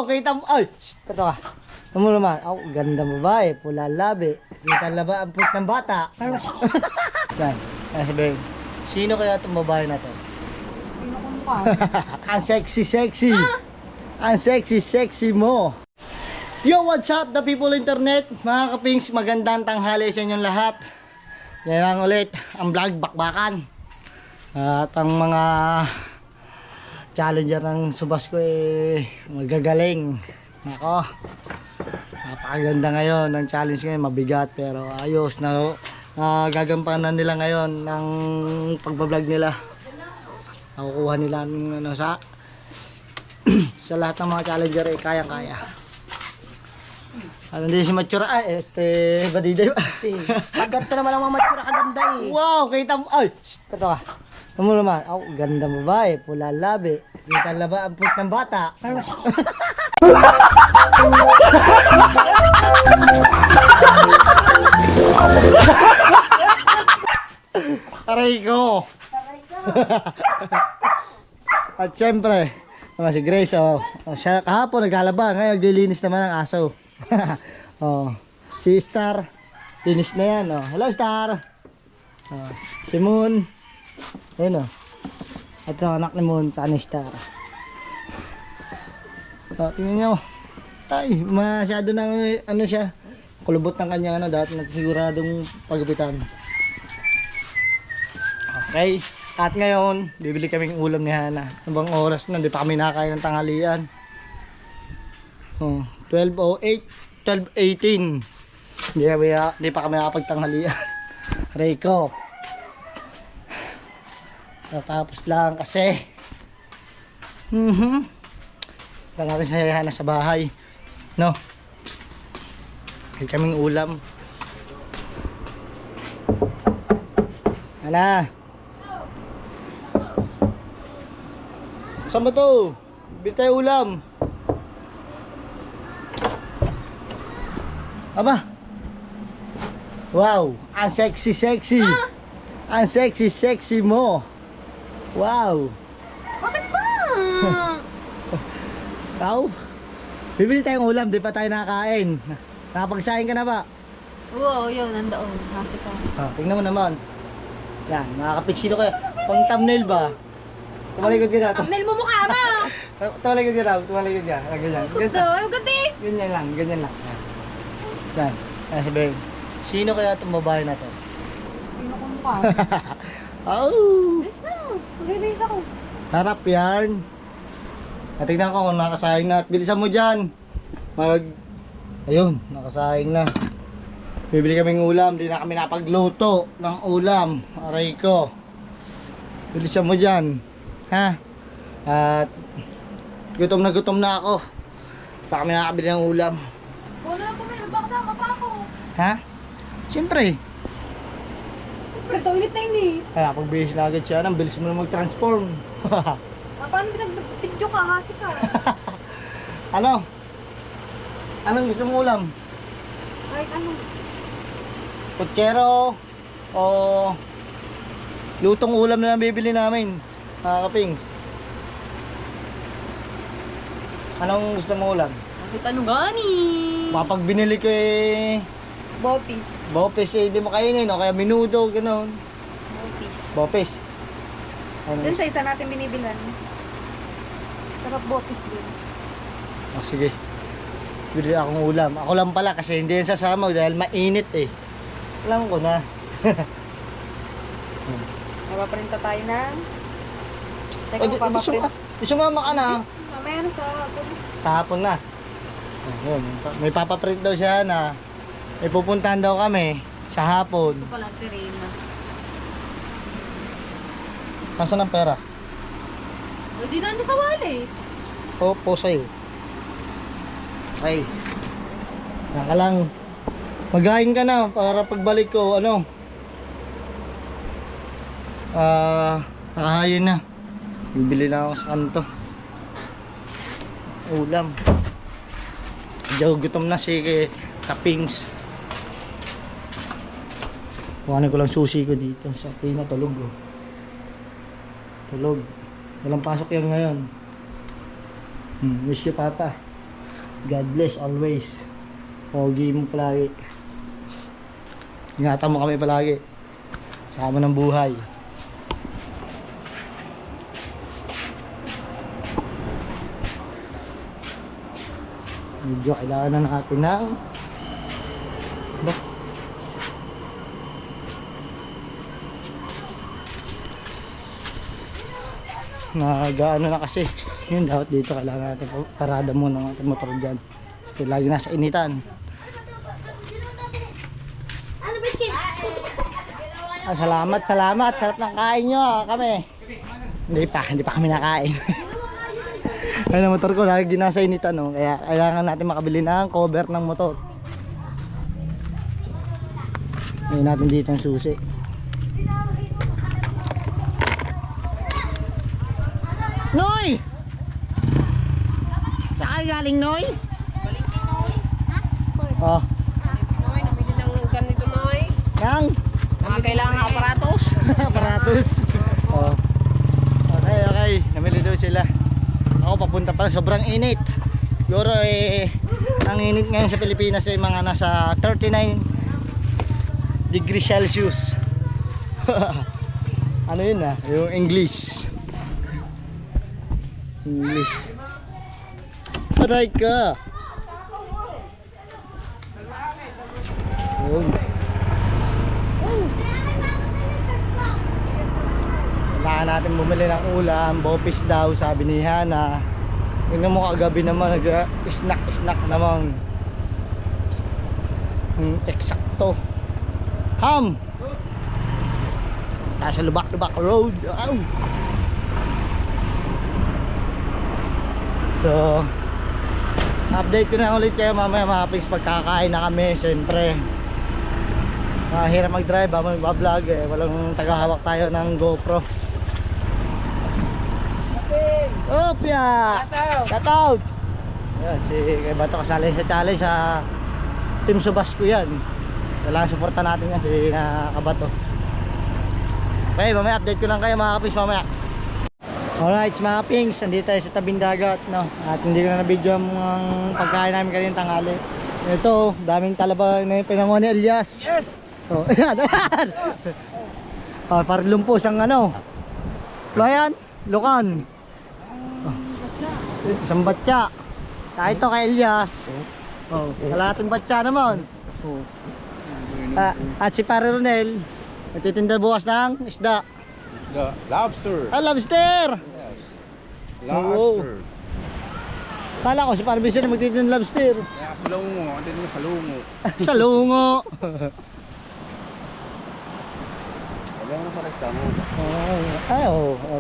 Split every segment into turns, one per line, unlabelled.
Wow, kita mo. Ay, ito ka. Ano mo naman? Oh, ganda mo ba eh. Pula labi. Kita laba ang puwit ng bata. Yan. Sabihin, sino kaya itong babae na to?
Sino kung pa?
Ang sexy. Ang sexy mo. Yo, what's up the people internet? Mga kapings, magandang tanghali sa inyong lahat. Yan lang ulit ang vlog bakbakan. At ang mga challenger ng subas ko eh magagaling. Nako, napakaganda ngayon ng challenge ngayon, mabigat pero ayos na gagampanan nila ngayon ng pagbablog nila. Nakukuha nila ng, ano, sa sa lahat ng mga challenger eh kayang-kaya. Ano din si Matsura? Ay, Badiday.
Pagkat na naman ang mga matsura kaganda eh.
Wow, kita mo. Ay, ito ka. Ano mo naman? Oh, ganda mo ba eh. Pula labi. Kita laba ang puwit ng bata. Aray ko. At syempre, naman si Grace, siya kahapon naglalaba, ngayon naglilinis naman ng aso. Oh, si Star, linis na yan. Oh. Hello Star. Si Moon. Ayun, oh. At sa anak ni Moon, sa ni Star. Tingnan nyo. Ay, masyado na ano siya. Kulubot ng kanyang ano, dapat siguradong pagupitan. Okay. At ngayon, bibili kaming ulam ni Hana. Ibang oras na, di pa kami nakakain ng tanghalian. 12:08, 12:18. Di pa kami nakapagtanghalian. Rico. Natapos lang kasi. Wala natin sa Hana sa bahay. No? Bibili kaming ulam. Hana. Saan ba to? Bili tayo ulam. Aba. Wow, ang sexy. Ang sexy mo. Wow.
Bakit ba?
Tao? Bibili tayong ulam, di pa tayo nakakain. Nakapagsahin ka na ba?
Oo, yun, nandoon. Nasa ka.
Tingnan mo naman. Yan, makakapiksino kayo. Pang thumbnail ba? Tumalikod ka na.
Thumbnail mo mukha ba?
Tumalikod ka na. Tumalikod ka. Ganyan.
Ay, ganda eh.
Ganyan lang. Yan. Sabihin, sino kaya itong babae na to?
Sino kung pa?
Oh!
Bilis na. Magbibis ako.
Harap yan. Natignan ko kung nakasayang na. Bilisan mo dyan. Ayun, nakasayang na. Bibili kaming ulam. Di na kami napagluto ng ulam. Aray ko. Bilisan mo dyan. Ha? At gutom na ako. Baka kami nakabili ng ulam.
Wala na po, may nagbakasama pa ako.
Ha? Siyempre.
Pero toilet na init.
Kaya pagbihis na agad siya. Ang bilis mo na mag-transform.
Paano pinag-video ka? Kasi ka.
Ano? Anong gusto mong ulam?
Kahit ano.
Kutsero o lutong ulam na bibili namin, mga kapings. Anong gusto mong ulam?
Bakit ano gani?
Kapag binili ko eh
Bopis.
bopis eh, hindi mo kainin, o kaya minudo, gano'n.
Bopis.
Bopis. Ano?
Dun sa isa natin binibilan. Sarap bopis din.
Oh, sige. Bili akong ulam. Ako lang pala kasi hindi yan sasama dahil mainit eh. Alam ko na.
Napaprinta tayo ng... Teka,
O, di sumama ka na.
Mamaya na sa hapon.
Sa hapon na. Oh, yun. May papaprint daw siya na may pupuntahan daw kami sa hapon.
Ito pala, Terena.
Nasaan ang pera?
O, di na sa wallet.
Po sa'yo. Okay. Yan ka lang. Magahin ka na para pagbalik ko, ano? Nakahayin na. Bibili na ako sa kanto. Ulam. Diyo, gutom na si Kapings. Kuhanin ko lang sushi ko dito sa Tina, tulog. Tulog. Walang pasok yan ngayon. Miss you, Papa. God bless always. Pogi mo palagi. Ingatan mo kami palagi. Sama ng buhay. Medyo kailangan na natin ng ba? Nagaano na kasi yun, dapat dito kailangan natin parada muna ng ating motor dyan kasi lagi nasa initan. Salamat, salamat, sarap ng kain nyo kami. Hindi pa kami nakain. Ayun ang motor ko, lagi nasa initan, no? Kaya kailangan natin makabili ng cover ng motor. Ngayon natin dito ang susi. Noy! Saan galing, Noy? Oh.
Noy, nabili ng ganito, Noy.
Yang?
Mga kailangan aparatos.
Aparatus. Oh. Okay. Namili daw sila. Ako papunta pa, sobrang init. Siguro ang init ngayon sa Pilipinas ay mga nasa 39 degrees Celsius. Ano yun yung English. Aray ka. Yun. Kailangan natin bumili ng ulam. Bopis daw, sabi ni Hana. Tingnan mo kagabi naman, nag-snack naman. Eksakto. Ham! Tayo sa Lubak-Lubak Road. Wow. So, update ko na ulit kayo mamaya mga pigs pagkakain na kami. Siyempre, hirap mag-drive habang mag-vlog walang tagahawak tayo ng GoPro. Opya! Shout out! Yan, si kay Bato kasali sa challenge sa Team Subasco yan. Kailangan supportan natin yan si Kabato. Okay, mamaya update ko lang kayo mga kapis mamaya. Alright mga pings, andito tayo sa tabing dagat, no? At hindi ko na na-video ang pagkain namin kanina tanghali. Ito, daming talaba na yung pinanguha ni Elias.
Yes!
Oh, ayan. Parang lumpos ang ano. Bayan, Lukan. Oh. Isang batya. Kaya ito kay Elias. Oh, kalahating batya naman. Oh. At si Pare Ronel, nagtitinda bukas ng isda.
Lobster.
Lobster!
Yes.
Oo.
Lobster.
Kala ko si Pare Vincent magtitinda ng lobster.
Kaya sa lungo, ang titin sa lungo.
Sa lungo.
Wala na pala isda mo.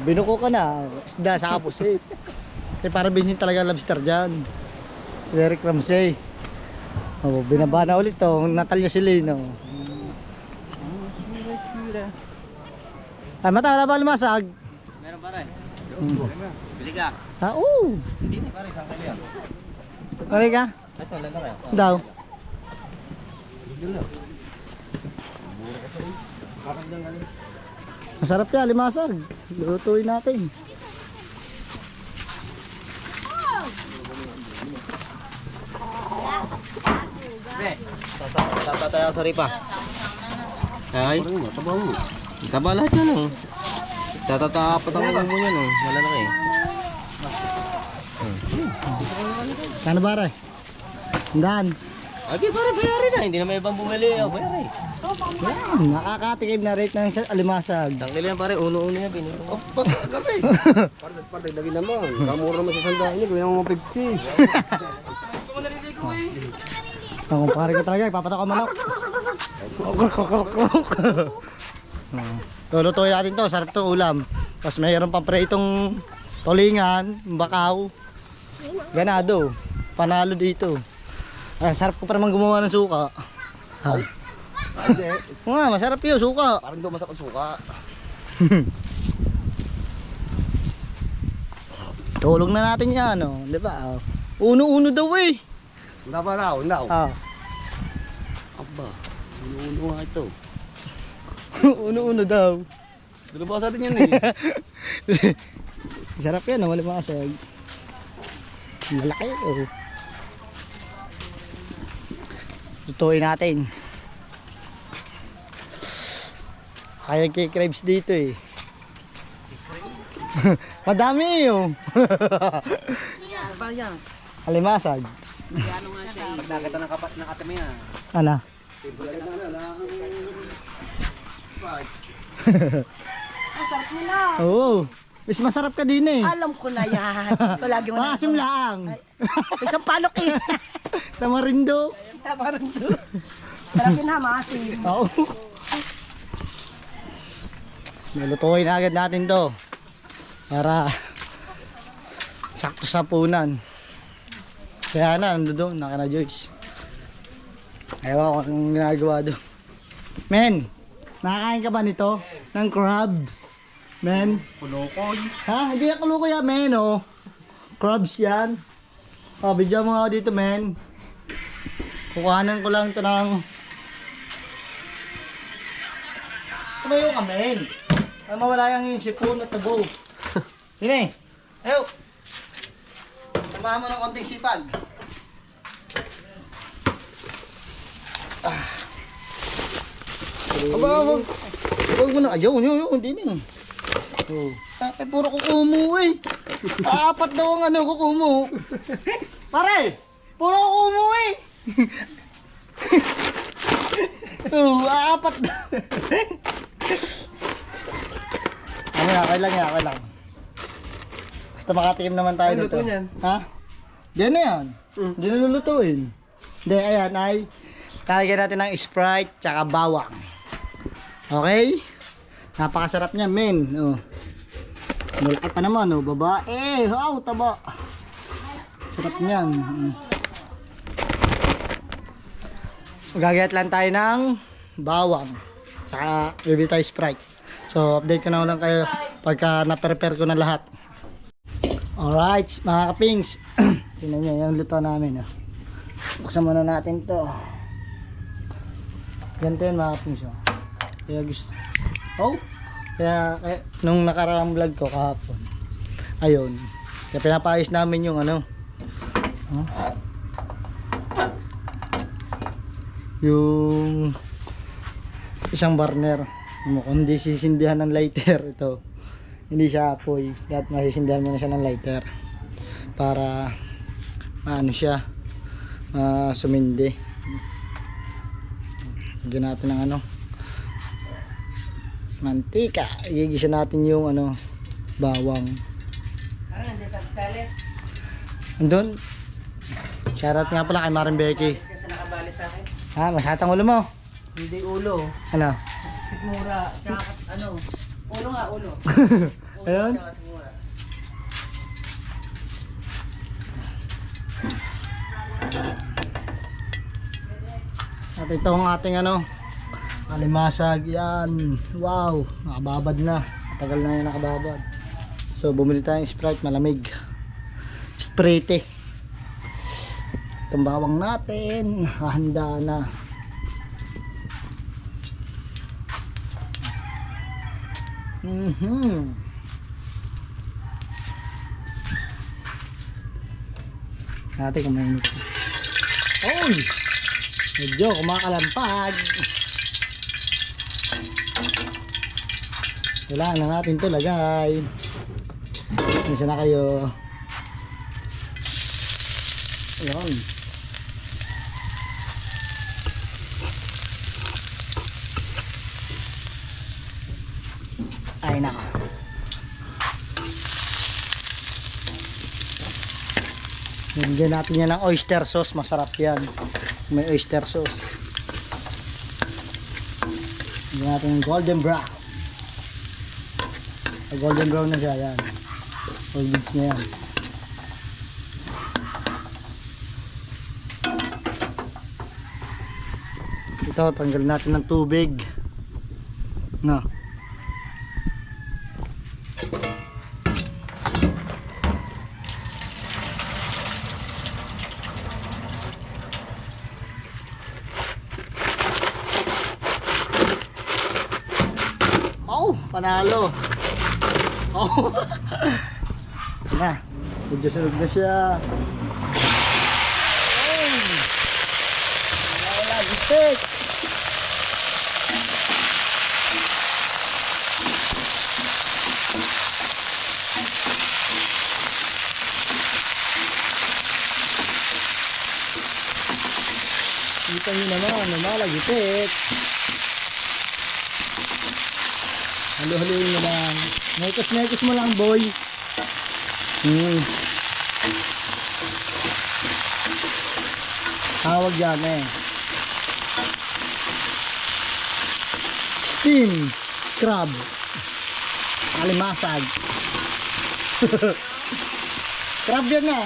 Binuko ka na. Isda sa kapusit. Si Pare Vincent talaga lobster dyan. Derek Ramsey. Oh, binaba na ulit to. Natalia Silino. Mata, wala ba lumasag?
Meron pare. Bili ka.
Oo.
Hindi ni pare, isang kilo yan.
Okay ka?
Ito, lang pare.
Daw. Masarap yan, limasag. Lutuin natin.
Pre, tatataya sa ripa. Ay,
Tabaw mo.
taba lahat yan oh. Tatatapat ang mo yan oh. Malalaki.
Kano ba rin? Tandaan.
Okay pare, bayari na. Hindi na may ibang bumili. Bayari.
Nakakatikim na rate ng alimasag.
Isang kilo yan pare, uno-uno yan. Binili ko.
Gabi. Parang dagdag naman. Kamura naman sa sandaan niya. Kaya mo 50.
Ang kumpare ko talaga, ipapatok ang manok. Lulutuin natin to, sarap to ulam. Tapos mayroon pang pritong tulingan, bakaw, ganado, panalo dito. Sarap ko pa naman gumawa ng suka.
Hindi.
Masarap yun, suka.
Parang dumasak ang suka.
Tulong na natin yan, no? Di ba? Uno-uno daw eh.
Daw.
Aba, uno-uno nga ito.
Uno-uno daw.
Dalawa sa atin yan eh.
Sarap yan, wala makasag. Malaki oh. Lutuin natin. Kaya kikribs dito eh. Madami yung.
Ba yan?
Alimasag.
Ano nga siya? Pag nakita ng kapat ng katami yan.
Ano?
Ang sarap nila.
Oo. Mas masarap ka din eh.
Alam ko na yan. Palagi mo na.
Maasim lang.
Isang palok eh.
Tamarindo.
Parang doon. Sarapin ha, maasim.
Oo. Nalutuin agad natin to. Para sakto sa punan. Kaya na, nando doon, nakana Joyce. Ewan ko anong ginagawa doon. Men, nakakain ka ba nito? Ng crabs? Men?
Kulukoy.
Ha? Hindi ako luko yan, men, oh. Crabs yan. Oh, bidyan mo ako dito, men. Kukuhanan ko lang ito ng... Tumayo ka, men. Ay, mawala yung sipon at tabo. Hine, ayaw. Samahan mo ng konting sipag. Aba, wag mo na. Ayaw, hindi na eh. Oh. Ay, puro kukumo eh. Apat daw ang ano, kukumo. Pare, puro kukumo eh. Oh, apat daw. Okay lang yan, okay lang. Basta makatikim naman tayo
Ano
dito.
luto niyan?
Ha? Diyan na yan. Hindi na lulutuin. Hindi, ayan ay kalagyan natin ng Sprite tsaka bawang. Okay? Napakasarap niya, men. Oh. Malaki pa naman, oh. Babae. Wow, taba. Sarap niyan. Gagayat lang tayo ng bawang. Tsaka bibili tayo Sprite. So, update ko na lang kayo pagka na-prepare ko na lahat. Alright, mga kapings. Tingnan nyo, yung luto namin. Oh. Buksan muna natin to. Ganito yun, mga kapings. Oh. Kaya gusto. Oh! Kaya nung nakaraang vlog ko kahapon. Ayun. Kaya pinapayos namin yung ano. Oh. Yung isang burner. Kundi sisindihan ng lighter ito. Hindi siya apoy. Kaya masisindihan mo na siya ng lighter. Para maano siya. Sumindi. Lagyan natin ng ano. Mantika. Igigisa natin yung ano. Bawang.
Ano, hindi sa sali?
Andun. Shoutout nga pala kay Maring Becky.
Kasi nakabali sa akin.
Ha? Masatang ulo mo.
Hindi ulo.
Ano?
Sigmura. Tsaka ano. Ulo nga, ulo.
Ayun.
Tsaka sigmura.
At ito ang ating ano. Alimasag. Yan. Wow. Nakababad na. Matagal na yan nakababad. So bumili tayong Sprite malamig. Sprite. Itong bawang natin. Handa na. Natin kung mainit. Oy! Medyo kumakalampag. Kailangan na natin ito lagay. Isa na kayo. Ayun. Ay nako. Lagyan natin yan ng oyster sauce. Masarap yan. May oyster sauce. Lagyan natin ng golden brown. Golden brown na siya. Yan. All goods na yan. Ito, tanggal natin ng tubig. No. Oh, panalo. Oh. Na. Medyo sunog na siya. Oh. Malapit. Kita nyo naman, lumalagipit. Halo-haloin mo lang. Mekos mo lang, boy. Tawag yan eh. Steam crab. Alimasag. Crab yan na.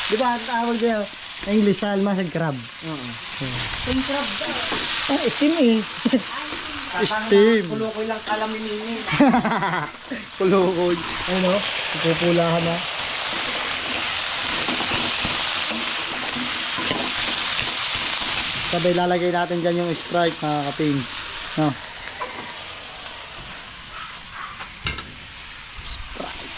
Di ba ang tawag yan? English sa alimasag crab.
Yung crab daw.
Steam eh. Steam.
Pulukoy lang kalaminin.
Pulukoy. Ano? Pupulahan na. Sabay lalagay natin dyan yung Sprite mga kapins. No? Sprite.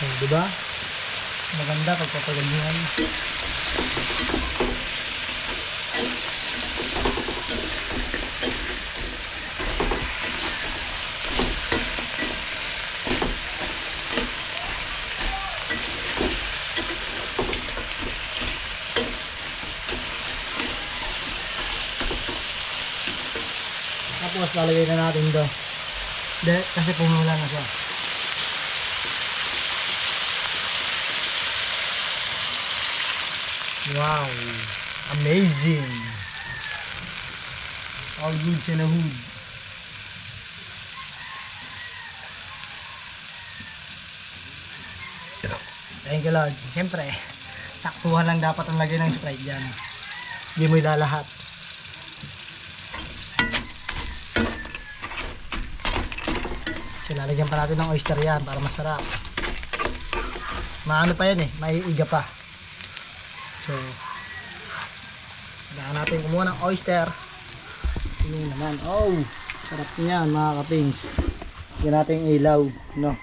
Oh, diba? Maganda pagpapaganyan. Tapos lalagay na natin do. Kasi pumula na siya. Wow! Amazing! All goods in a hood. Thank you Lord. Siyempre, saktuhan lang dapat ang lagay ng Sprite dyan. Hindi mo ilalahat. So, lalagyan pa natin ng oyster yan para masarap. Maano pa yan eh, maiiga pa. So, kailangan natin kumuha ng oyster. Yun naman. Oh, sarap niyan mga kapings. Yan natin ilaw, no?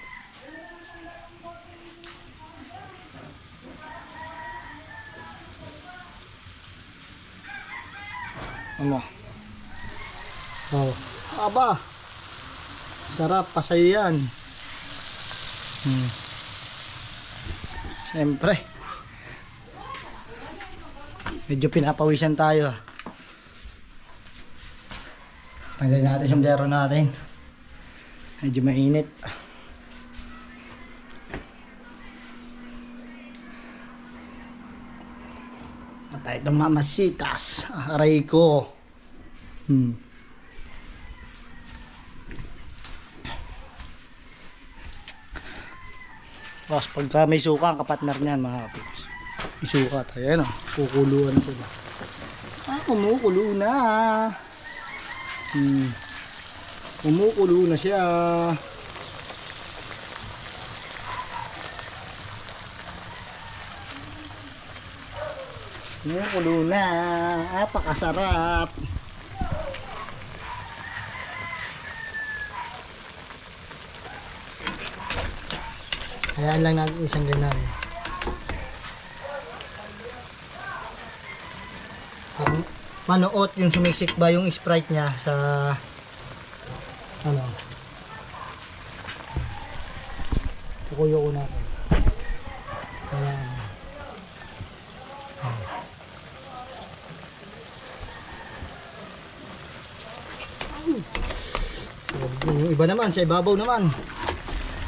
Ano? Oh, aba. Sarap, pasayo yan. Siyempre. Medyo pinapawisan tayo. Tanggalin natin yung sombrero natin. Medyo mainit. Patay itong mamasitas. Aray ko. Tapos pagka may suka, ang kapatner niyan mga kapiks. Isuka tayo, ano? Kukuluan sila. Kumukulo na. Kumukulo na siya. Kumukulo na. Napakasarap. Hayaan lang natin isang ganun. Manuot yung sumiksik ba yung Sprite niya sa ano. Kukuyo ko natin. Ayan. Yung iba naman sa ibabaw naman.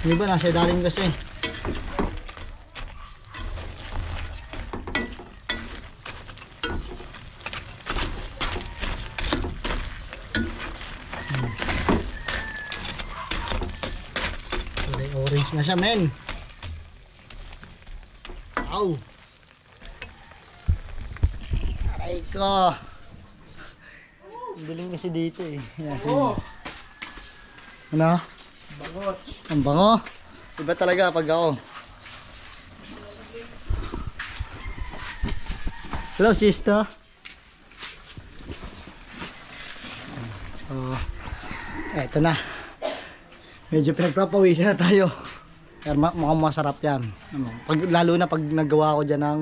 Yung iba nasa ilalim kasi. Orange na siya, men. Wow. Aray ko. Biling kasi dito eh. Yan, so, ano? Bangot. Ang bango. Iba talaga pag ako. Hello, sister. Eto na. Medyo pinagpapawisan na tayo. Pero mukhang masarap yan. Ano, lalo na pag nagawa ko dyan ng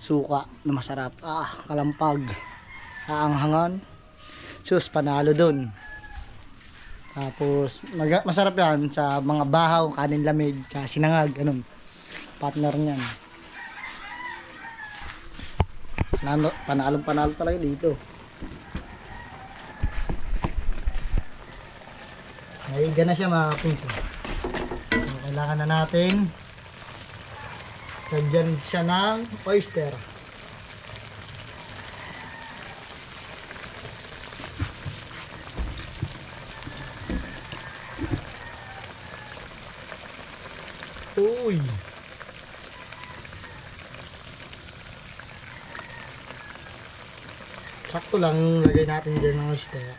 suka na masarap. Kalampag. Aanghangan. Sus, panalo dun. Tapos, masarap yan sa mga bahaw, kanin lamig, sa sinangag, ganun. Partner niyan. Panalong-panalo talaga dito. Naiga na siya mga kapings. So, kailangan na natin lagyan siya ng oyster. Uy. Sakto lang lagay natin dyan ng oyster.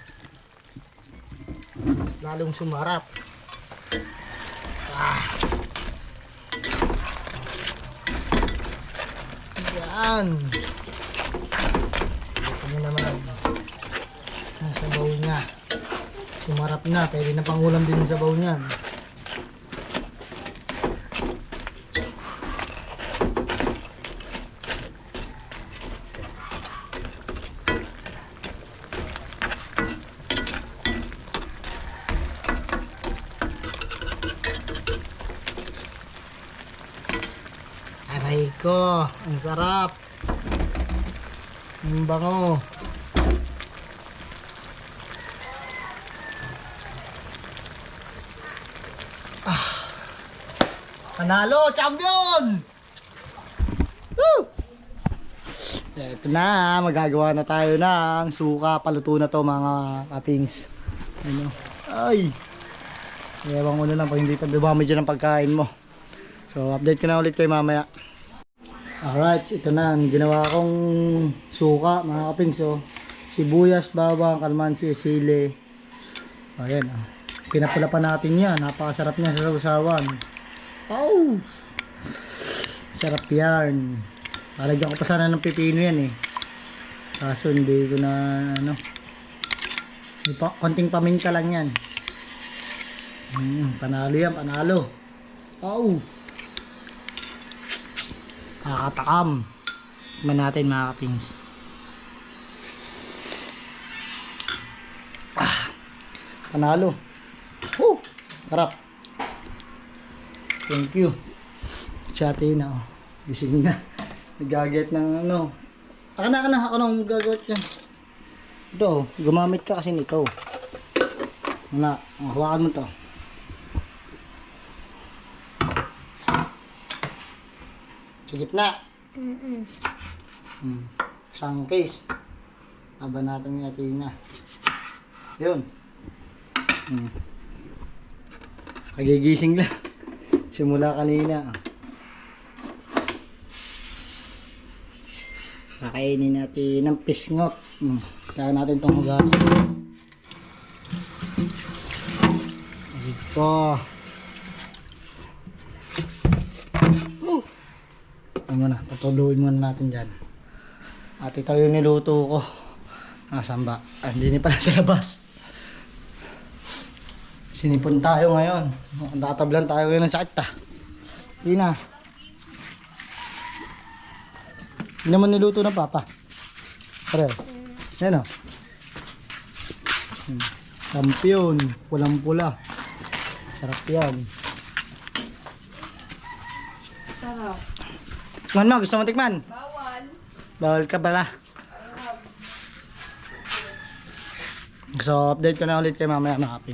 Mas lalong sumarap. Yan. Ito mo naman. Ang sabaw niya. Sumarap na. Pwede na pangulam din yung sabaw niyan. Aray ko, ang sarap. Ang bango. Panalo, champion! Woo! Ito na, magagawa na tayo ng suka. Paluto na to mga kapings. Ano? Ay! Ewan ko na lang pag hindi pa dumami dyan ang pagkain mo. So, update ko na ulit kayo mamaya. Alright, ito na ang ginawa kong suka, mga kapings. So, sibuyas, bawang, kalamansi, sili. Ayan, pinapula pa natin yan. Napakasarap niya sa sausawan. Oh! Sarap yan. Lalagyan ko pa sana ng pipino yan eh. Kaso hindi ko na ano. Konting paminta lang yan. Panalo yan, panalo. Oh! Kakatakam. Tignan natin mga kapings. Panalo. Sarap. Thank you. Si ate na. Gising na. Nagaget ng ano. Ako na. Ako nang gagawin yan. Ito. Gumamit ka kasi nito. Hawakan mo to. Sa gitna. Isang case. Aba natin ni ate na. Yun. Kagigising lang. Simula kanina. Kakainin natin ng pisngot. Kaya natin itong hugasan. Ito. Ano muna, patuluin muna natin dyan. At ito yung niluto ko. Nasaan ba? Hindi pala sa labas. Sinipon tayo ngayon. Tatablan tayo ngayon ng sakit Hindi na. Hindi naman niluto ng papa. Pare. Yan o. Kampiyon. Pulang pula. Sarap yan.
Sarap.
Tikman mo. Gusto mo tikman?
Bawal.
Bawal ka pala. So update ko na ulit kay mamaya mga kapin.